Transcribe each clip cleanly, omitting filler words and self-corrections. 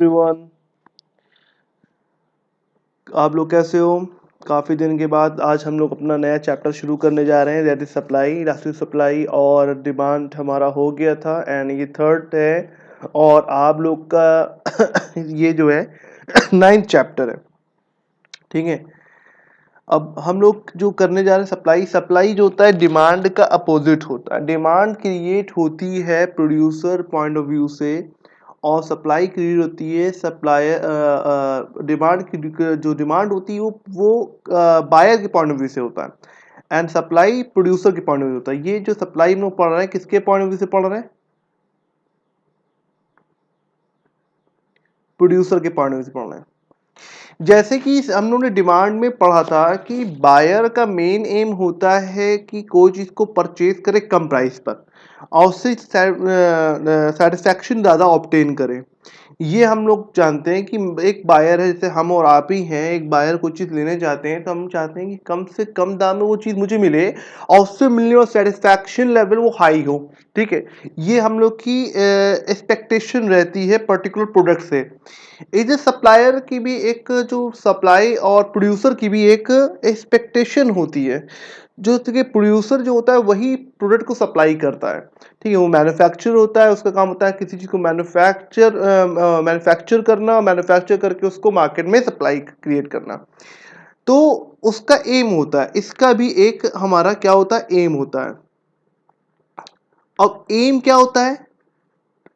Everyone, आप लोग कैसे हो। काफ़ी दिन के बाद आज हम लोग अपना नया चैप्टर शुरू करने जा रहे हैं, that is supply. Elastic supply और डिमांड हमारा हो गया था एंड ये थर्ड है और आप लोग का ये जो है 9th चैप्टर है। ठीक है, अब हम लोग जो करने जा रहे हैं सप्लाई जो होता है डिमांड का अपोजिट होता है। डिमांड क्रिएट होती है प्रोड्यूसर पॉइंट ऑफ व्यू से और सप्लाई क्रिएट होती है सप्लायर डिमांड की। जो डिमांड होती है वो बायर के पॉइंट ऑफ व्यू से होता है एंड सप्लाई प्रोड्यूसर के पॉइंट ऑफ व्यू होता है। ये जो सप्लाई हम लोग पढ़ रहे हैं किसके पॉइंट ऑफ व्यू से पढ़ रहे हैं? प्रोड्यूसर के पॉइंट ऑफ व्यू से पढ़ रहे हैं। जैसे कि हम लोगों ने डिमांड में पढ़ा था कि बायर का मेन एम होता है कि कोई चीज़ को परचेज करे कम प्राइस पर और उससे सेटिस्फैक्शन ज़्यादा ऑब्टेन करे। ये हम लोग जानते हैं कि एक बायर है, जैसे हम और आप ही हैं, एक बायर कोई चीज़ लेने जाते हैं तो हम चाहते हैं कि कम से कम दाम में वो चीज़ मुझे मिले और उससे मिलने वाला सेटिस्फैक्शन लेवल वो हाई हो। ठीक है, ये हम लोग की एक्सपेक्टेशन रहती है पर्टिकुलर प्रोडक्ट से। इस सप्लायर की भी एक जो सप्लाई और प्रोड्यूसर की भी एक एक्सपेक्टेशन होती है। जो कि प्रोड्यूसर जो होता है वही प्रोडक्ट को सप्लाई करता है। ठीक है, वो मैन्युफैक्चर होता है, उसका काम होता है किसी चीज़ को मैन्युफैक्चर करना, मैन्युफैक्चर करके उसको मार्केट में सप्लाई क्रिएट करना। तो उसका एम होता है, इसका भी एक हमारा क्या होता है, एम होता है। अब एम क्या होता है?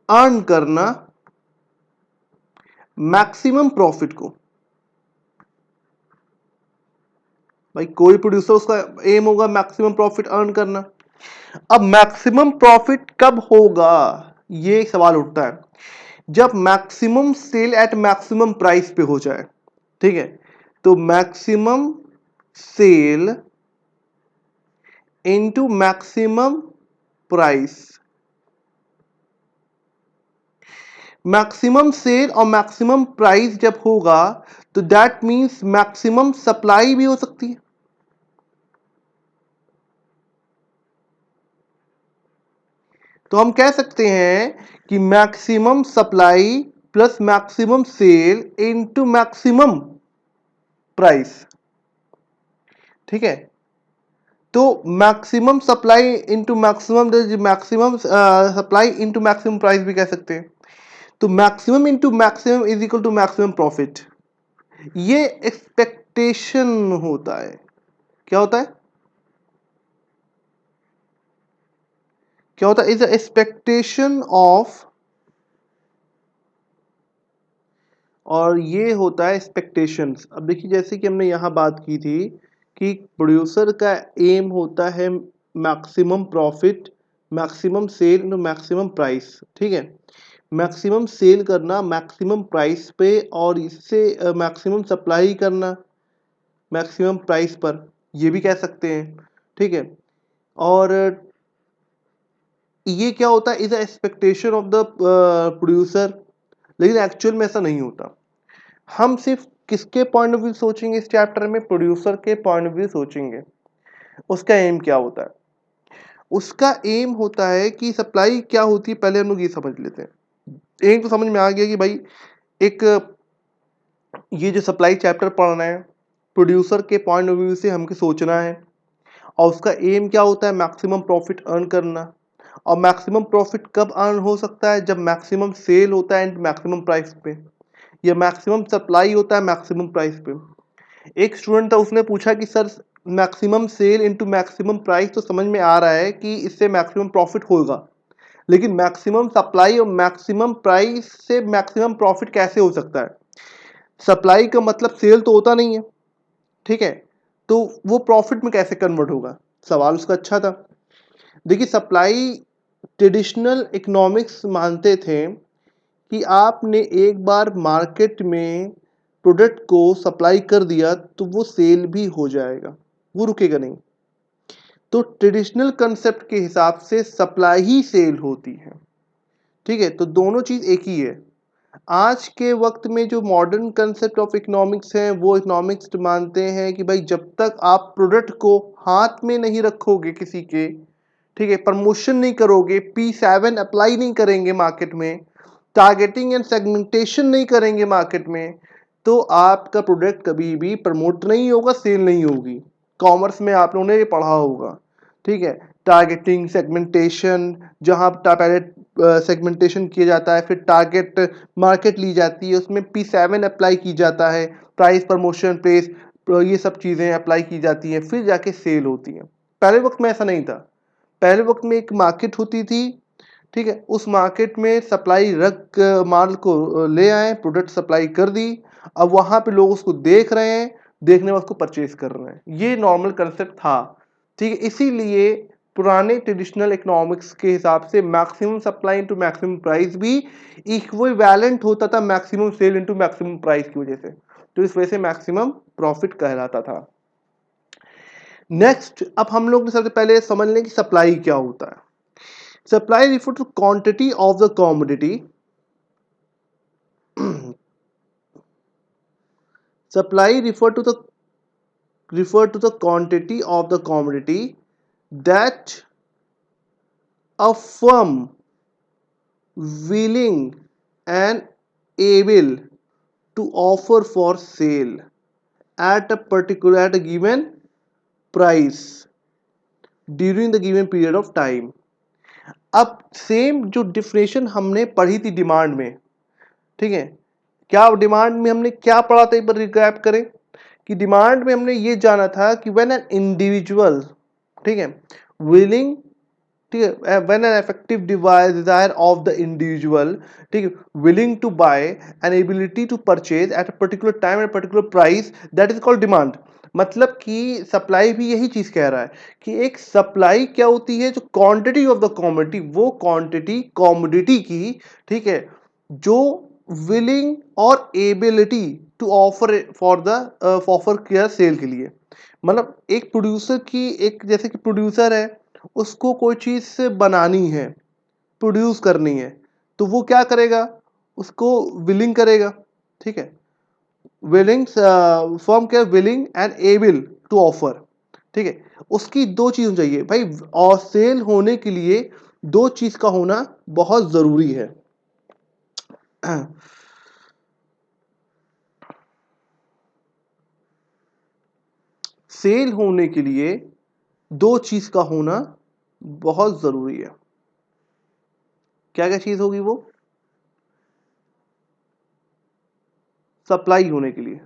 अर्न करना मैक्सिमम प्रॉफिट को। भाई कोई प्रोड्यूसर उसका एम होगा मैक्सिमम प्रॉफिट अर्न करना। अब मैक्सिमम प्रॉफिट कब होगा, ये सवाल उठता है जब maximum sale at maximum price पे हो जाए। ठीक है, तो maximum sale into maximum price. Maximum sale और मैक्सिमम प्राइस जब होगा तो दैट मींस मैक्सिमम सप्लाई भी हो सकती है। तो हम कह सकते हैं कि maximum supply plus maximum sale into maximum price. ठीक है, तो maximum supply into maximum supply into maximum price भी कह सकते हैं। तो maximum into maximum is equal to maximum profit. ये एक्सपेक्टेशन होता है। क्या होता है? क्या होता है? इज एक्सपेक्टेशन ऑफ, और ये होता है एक्सपेक्टेशंस। अब देखिए जैसे कि हमने यहाँ बात की थी कि प्रोड्यूसर का एम होता है maximum profit, maximum sale into maximum price. ठीक है, मैक्सिमम सेल करना मैक्सिमम प्राइस पे और इससे मैक्सिमम सप्लाई करना मैक्सिमम प्राइस पर, ये भी कह सकते हैं। ठीक है, और ये क्या होता है? Is the expectation of the producer. लेकिन एक्चुअल में ऐसा नहीं होता। हम सिर्फ किसके पॉइंट ऑफ व्यू सोचेंगे इस चैप्टर में? प्रोड्यूसर के पॉइंट ऑफ व्यू सोचेंगे। उसका एम क्या होता है? उसका एम होता है कि सप्लाई क्या होती है, पहले हम लोग ये समझ लेते हैं। एम तो समझ में आ गया कि भाई एक ये जो सप्लाई चैप्टर पढ़ना है प्रोड्यूसर के पॉइंट ऑफ व्यू से हमको सोचना है और उसका एम क्या होता है? मैक्सिमम प्रॉफिट अर्न करना। और मैक्सिमम प्रॉफिट कब अर्न हो सकता है? जब मैक्सिमम सेल होता है एंड मैक्सिमम प्राइस पे, या मैक्सिमम सप्लाई होता है मैक्सिमम प्राइस पे। एक स्टूडेंट था, उसने पूछा कि sir maximum sale into maximum price तो समझ में आ रहा है कि इससे मैक्सिमम प्रॉफिट होगा, लेकिन मैक्सिमम सप्लाई और मैक्सिमम प्राइस से मैक्सिमम प्रॉफिट कैसे हो सकता है? सप्लाई का मतलब सेल तो होता नहीं है। ठीक है, तो वो प्रॉफिट में कैसे कन्वर्ट होगा? सवाल उसका अच्छा था। देखिए सप्लाई, ट्रेडिशनल इकोनॉमिक्स मानते थे कि आपने एक बार मार्केट में प्रोडक्ट को सप्लाई कर दिया तो वो सेल भी हो जाएगा, वो रुकेगा नहीं। तो ट्रेडिशनल कंसेप्ट के हिसाब से सप्लाई ही सेल होती है। ठीक है, तो दोनों चीज़ एक ही है। आज के वक्त में जो मॉडर्न कंसेप्ट ऑफ इकोनॉमिक्स है वो इकोनॉमिक्स मानते हैं कि भाई जब तक आप प्रोडक्ट को हाथ में नहीं रखोगे किसी के, ठीक है, प्रमोशन नहीं करोगे, P7 अप्लाई नहीं करेंगे मार्केट में, टारगेटिंग एंड सेगमेंटेशन नहीं करेंगे मार्केट में, तो आपका प्रोडक्ट कभी भी प्रमोट नहीं होगा, सेल नहीं होगी। कॉमर्स में आप लोगों ने ये पढ़ा होगा, ठीक है। टारगेटिंग, सेगमेंटेशन, जहाँ पहले सेगमेंटेशन किया जाता है, फिर टारगेट मार्केट ली जाती है, उसमें P7 अप्लाई की जाता है, प्राइस, प्रमोशन, प्लेस, ये सब चीज़ें अप्लाई की जाती हैं, फिर जाके सेल होती हैं। पहले वक्त में ऐसा नहीं था। पहले वक्त में एक मार्केट होती थी, ठीक है, उस मार्केट में सप्लाई रख माल को ले आए, प्रोडक्ट सप्लाई कर दी, अब वहाँ पे लोग उसको देख रहे हैं, देखने में उसको परचेज कर रहे हैं। ये नॉर्मल कंसेप्ट था, ठीक है। इसीलिए पुराने ट्रेडिशनल इकोनॉमिक्स के हिसाब से maximum supply into maximum price भी इक्विवेलेंट होता था maximum sale into maximum price की वजह से, तो इस वजह से मैक्सिमम प्रॉफिट कहलाता था। नेक्स्ट, अब हम लोग सबसे पहले समझ लें कि सप्लाई क्या होता है। Supply refer to quantity of the commodity. Supply refer to the quantity of the commodity that a firm willing and able to offer for sale at a given price during the given period of time. अब same जो definition हमने पढ़ी थी demand में, ठीक है, क्या demand में हमने क्या पढ़ा था, एक बार रिकैप करें कि डिमांड में हमने ये जाना था कि व्हेन एन इंडिविजुअल, ठीक है, विलिंग, ठीक है, when an effective desire of the individual, ठीक है, willing to buy an ability to purchase at a particular time at particular price, that is called demand. मतलब कि सप्लाई भी यही चीज कह रहा है कि एक सप्लाई क्या होती है, जो क्वांटिटी ऑफ द कॉमोडिटी, वो क्वांटिटी कॉमोडिटी की, ठीक है, जो विलिंग और ability to offer for the offer किया सेल के लिए। मतलब एक प्रोड्यूसर की, एक जैसे कि प्रोड्यूसर है, उसको कोई चीज बनानी है, प्रोड्यूस करनी है, तो वो क्या करेगा, उसको विलिंग करेगा, ठीक है, विलिंग फॉर्म क्या, willing and able to offer, ठीक है। उसकी दो चीज चाहिए भाई, और सेल होने के लिए दो चीज का होना बहुत जरूरी है। सेल होने के लिए दो चीज का होना बहुत जरूरी है। क्या क्या चीज होगी वो, सप्लाई होने के लिए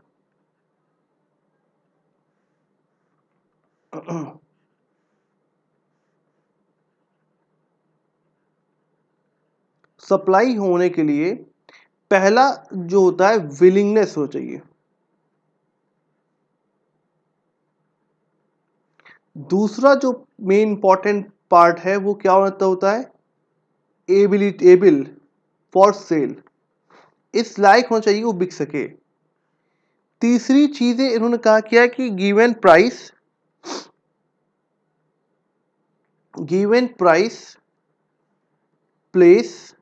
सप्लाई होने के लिए पहला जो होता है विलिंगनेस हो चाहिए। दूसरा जो मेन इंपॉर्टेंट पार्ट है वो क्या होता है, एबिलिटी, एबल फॉर सेल, इस लायक होना चाहिए वो बिक सके। तीसरी चीजें इन्होंने कहा किया कि गिवन प्राइस, प्लेस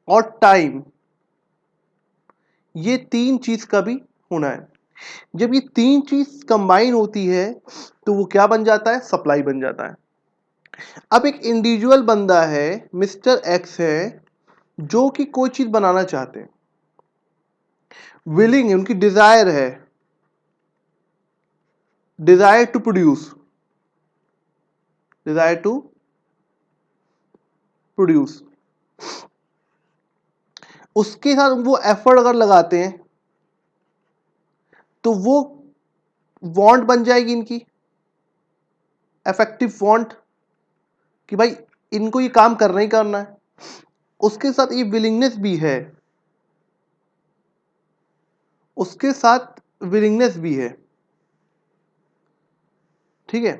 और टाइम, ये तीन चीज का भी होना है। जब ये तीन चीज कंबाइन होती है तो वो क्या बन जाता है, सप्लाई बन जाता है। अब एक इंडिविजुअल बंदा है, मिस्टर एक्स है, जो कि कोई चीज बनाना चाहते हैं, विलिंग है, उनकी डिजायर है, desire to produce, desire to produce, उसके साथ वो एफर्ट अगर लगाते हैं तो वो वांट बन जाएगी इनकी, इफेक्टिव वांट, कि भाई इनको ये काम करना ही करना है। उसके साथ ये विलिंगनेस भी है, उसके साथ विलिंगनेस भी है, ठीक है,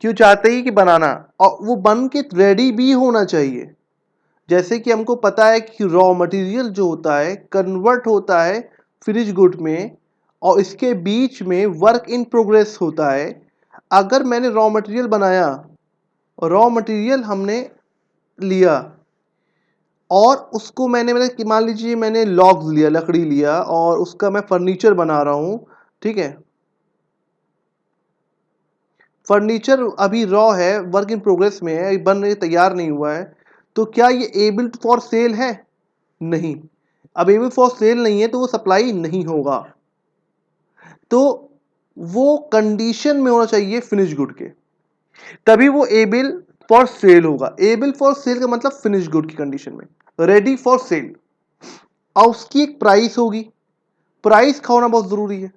क्यों चाहते ही कि बनाना, और वो बन के रेडी भी होना चाहिए। जैसे कि हमको पता है कि रॉ मटेरियल जो होता है कन्वर्ट होता है फिनिश गुड में, और इसके बीच में वर्क इन प्रोग्रेस होता है। अगर मैंने रॉ मटेरियल बनाया, रॉ मटेरियल हमने लिया और उसको मैंने मान लीजिए मैंने लॉग्स लिया, लकड़ी लिया, और उसका मैं फर्नीचर बना रहा हूँ, ठीक है, फर्नीचर अभी रॉ है, वर्क इन प्रोग्रेस में है, बन तैयार नहीं हुआ है, तो क्या ये एबल फॉर सेल है? नहीं। अब एबल फॉर सेल नहीं है तो वो सप्लाई नहीं होगा। तो वो कंडीशन में होना चाहिए फिनिश गुड के, तभी वो एबल फॉर सेल होगा। एबल फॉर सेल का मतलब फिनिश गुड की कंडीशन में, रेडी फॉर सेल। और उसकी एक प्राइस होगी, प्राइस का होना बहुत जरूरी है।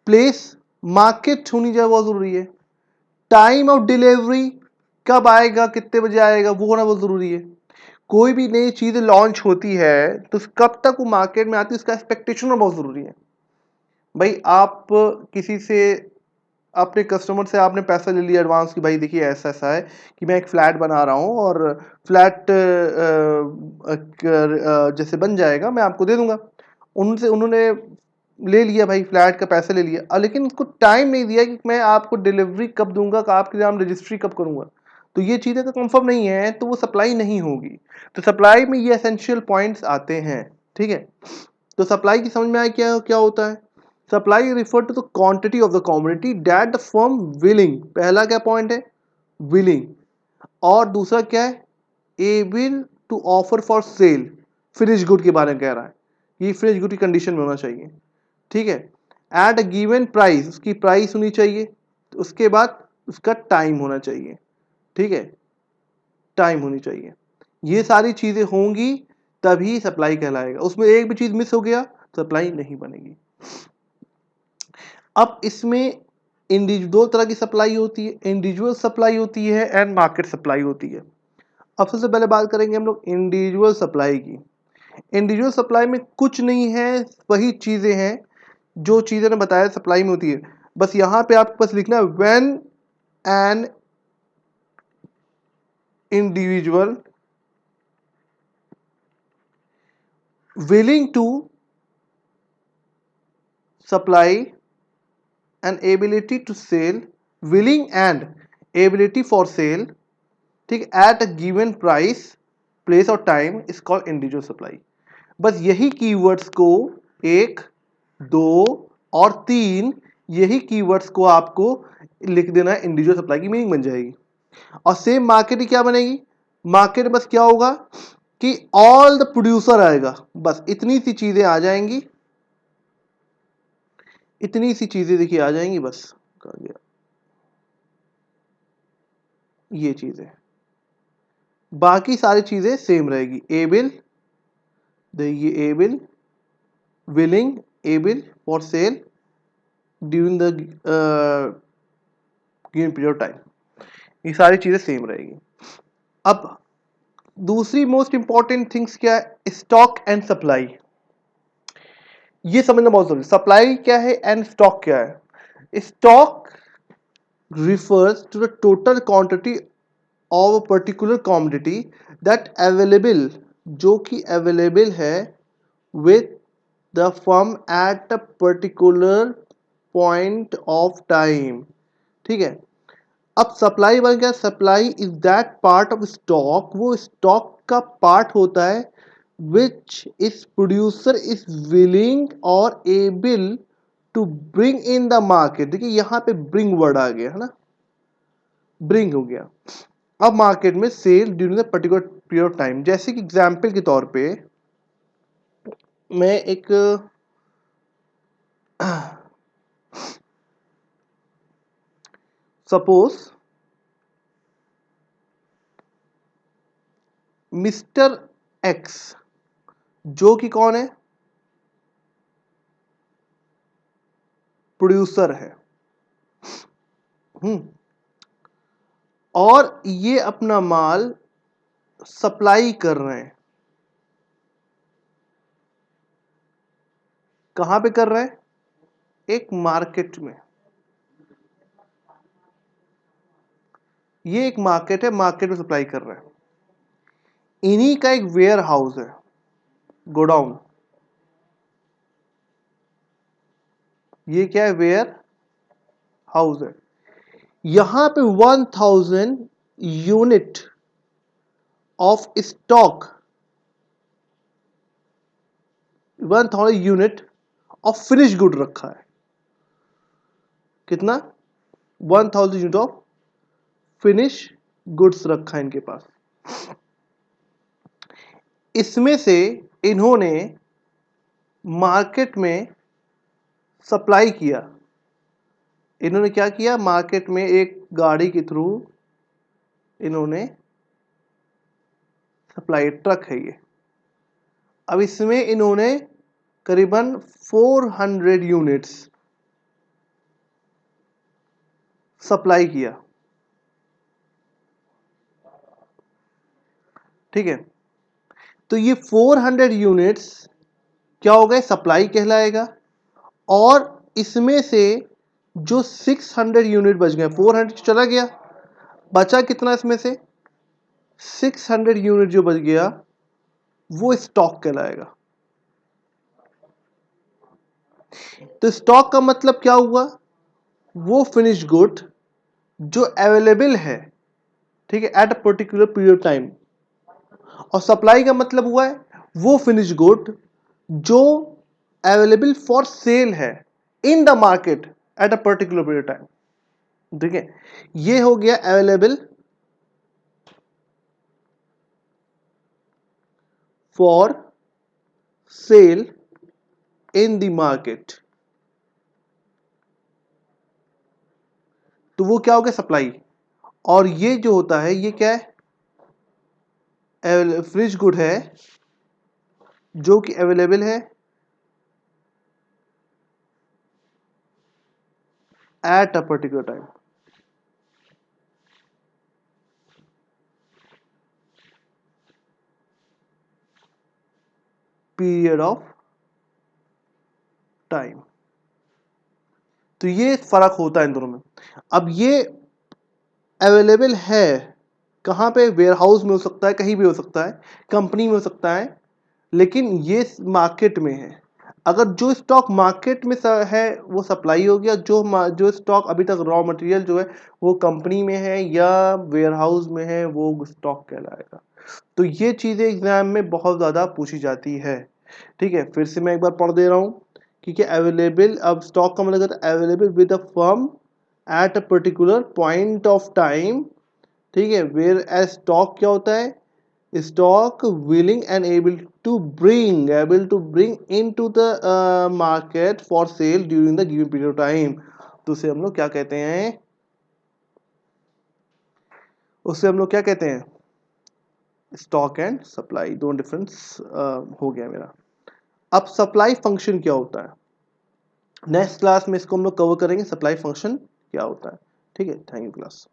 प्लेस, मार्केट होनी चाहिए, बहुत जरूरी है। टाइम ऑफ डिलीवरी, कब आएगा, कितने बजे आएगा, वो होना बहुत जरूरी है। कोई भी नई चीज लॉन्च होती है तो कब तक वो मार्केट में आती है उसका एक्सपेक्टेशन होना बहुत जरूरी है। भाई आप किसी से, अपने कस्टमर से आपने पैसा ले लिया एडवांस कि भाई देखिए ऐसा ऐसा है कि मैं एक फ्लैट बना रहा हूँ और फ्लैट जैसे बन जाएगा मैं आपको दे दूंगा। उनसे उन्होंने ले लिया भाई, फ्लैट का पैसा ले लिया, लेकिन उसको टाइम नहीं दिया कि मैं आपको डिलीवरी कब दूंगा, आपके नाम रजिस्ट्री कब करूंगा। तो ये चीज़ें तो कंफर्म नहीं है तो वो सप्लाई नहीं होगी। तो सप्लाई में ये एसेंशियल पॉइंट्स आते हैं। ठीक है, तो सप्लाई की समझ में आया क्या क्या होता है। Supply refer to the quantity of the commodity that the firm willing, पहला क्या पॉइंट है, विलिंग, और दूसरा क्या है, able to offer for sale, finish good के बारे में कह रहा है, ये फिनिश गुड की कंडीशन में होना चाहिए। ठीक है, एट अ गिवन प्राइस, उसकी प्राइस होनी चाहिए, तो उसके बाद उसका टाइम होना चाहिए। ठीक है, टाइम होनी चाहिए, ये सारी चीजें होंगी तभी सप्लाई कहलाएगा। उसमें एक भी चीज मिस हो गया सप्लाई नहीं बनेगी। अब इसमें दो तरह की सप्लाई होती है, इंडिविजुअल सप्लाई होती है एंड मार्केट सप्लाई होती है। अब सबसे पहले बात करेंगे हम लोग इंडिविजुअल सप्लाई की। इंडिविजुअल सप्लाई में कुछ नहीं है, वही चीजें हैं जो चीजें ने बताया सप्लाई में होती है। बस यहां पे आपको बस लिखना है when an individual willing to supply and ability to sell, willing and ability for sale, ठीक, at a given price, place और time is called individual supply। बस यही कीवर्ड्स को, एक, दो और तीन, यही कीवर्ड्स को आपको लिख देना है, इंडिविजुअल सप्लाई की मीनिंग बन जाएगी। और सेम मार्केट की क्या बनेगी, मार्केट बस क्या होगा कि ऑल द प्रोड्यूसर आएगा, बस इतनी सी चीजें आ जाएंगी, इतनी सी चीजें देखिए आ जाएंगी, बस कहा गया ये चीजें, बाकी सारी चीजें सेम रहेगी। एबल, ये able, willing, able for sale during the given period of time, ये सारी चीजें सेम रहेगी। अब दूसरी मोस्ट इंपॉर्टेंट थिंग्स क्या है, स्टॉक एंड सप्लाई। ये समझना बहुत जरूरी, सप्लाई क्या है एंड स्टॉक क्या है। Stock refers to the total quantity of a particular commodity that available, जो कि available है with the firm at a particular point of time। ठीक है, अब सप्लाई बन गया, supply is that part of stock, वो स्टॉक का पार्ट होता है which is producer is willing और able to bring in the market। देखिए यहां पे bring वर्ड आ गया है ना, ब्रिंग हो गया। अब मार्केट में sale during the particular period of time, जैसे कि एग्जांपल के तौर पे मैं एक सपोज मिस्टर एक्स, जो कि कौन है, प्रोड्यूसर है, और ये अपना माल सप्लाई कर रहे हैं, कहां पे कर रहे हैं, एक मार्केट में। ये एक मार्केट है, मार्केट में सप्लाई कर रहे हैं, इन्हीं का एक वेयर हाउस है, गोडाउन, ये क्या है, वेयर हाउस है। यहां पे 1000 unit of stock, 1000 unit of finish good रखा है। कितना, 1000 यूनिट ऑफ फिनिश गुड्स रखा है इनके पास। इसमें से इन्होंने मार्केट में सप्लाई किया। इन्होंने क्या किया, मार्केट में एक गाड़ी के थ्रू इन्होंने सप्लाई, ट्रक है ये। अब इसमें इन्होंने करीबन 400 यूनिट्स सप्लाई किया। ठीक है, तो ये 400 यूनिट्स क्या हो गए, सप्लाई कहलाएगा। और इसमें से जो 600 यूनिट बच गए, 400 चला गया, बचा कितना इसमें से, 600 यूनिट जो बच गया वो स्टॉक कहलाएगा। तो स्टॉक का मतलब क्या हुआ, वो फिनिश गुड जो अवेलेबल है, ठीक है, eight a particular period time. और सप्लाई का मतलब हुआ है वो फिनिश गुड जो अवेलेबल फॉर सेल है in the market at a particular period time. ठीक है, ये हो गया available for sale in the market, तो वो क्या हो गया, सप्लाई। और ये जो होता है ये क्या है, फिनिश गुड है जो कि अवेलेबल है eight a particular time. Period of time. तो ये फर्क होता है इन दोनों में। अब ये अवेलेबल है कहाँ पे, वेयर हाउस में हो सकता है, कहीं भी हो सकता है, कंपनी में हो सकता है, लेकिन ये मार्केट में है। अगर जो स्टॉक मार्केट में है वो सप्लाई हो गया, जो स्टॉक अभी तक रॉ मटेरियल जो है वो कंपनी में है या वेयर हाउस में है वो स्टॉक कहलाएगा। तो ये चीज़ें एग्जाम में बहुत ज़्यादा पूछी जाती है। ठीक है, फिर से मैं एक बार पढ़ दे रहा हूँ, क्योंकि अवेलेबल, अब स्टॉक का मतलब available with a firm at a particular point of time. ठीक है, वेयर एज स्टॉक क्या होता है, stock willing and able to bring into the market for sale during the given period of time. तो उसे हम लोग क्या कहते हैं, उससे हम लोग क्या कहते हैं, स्टॉक एंड सप्लाई, दोनों डिफरेंस हो गया मेरा। अब सप्लाई फंक्शन क्या होता है, नेक्स्ट क्लास में इसको हम लोग कवर करेंगे, सप्लाई फंक्शन क्या होता है। ठीक है, थैंक यू क्लास।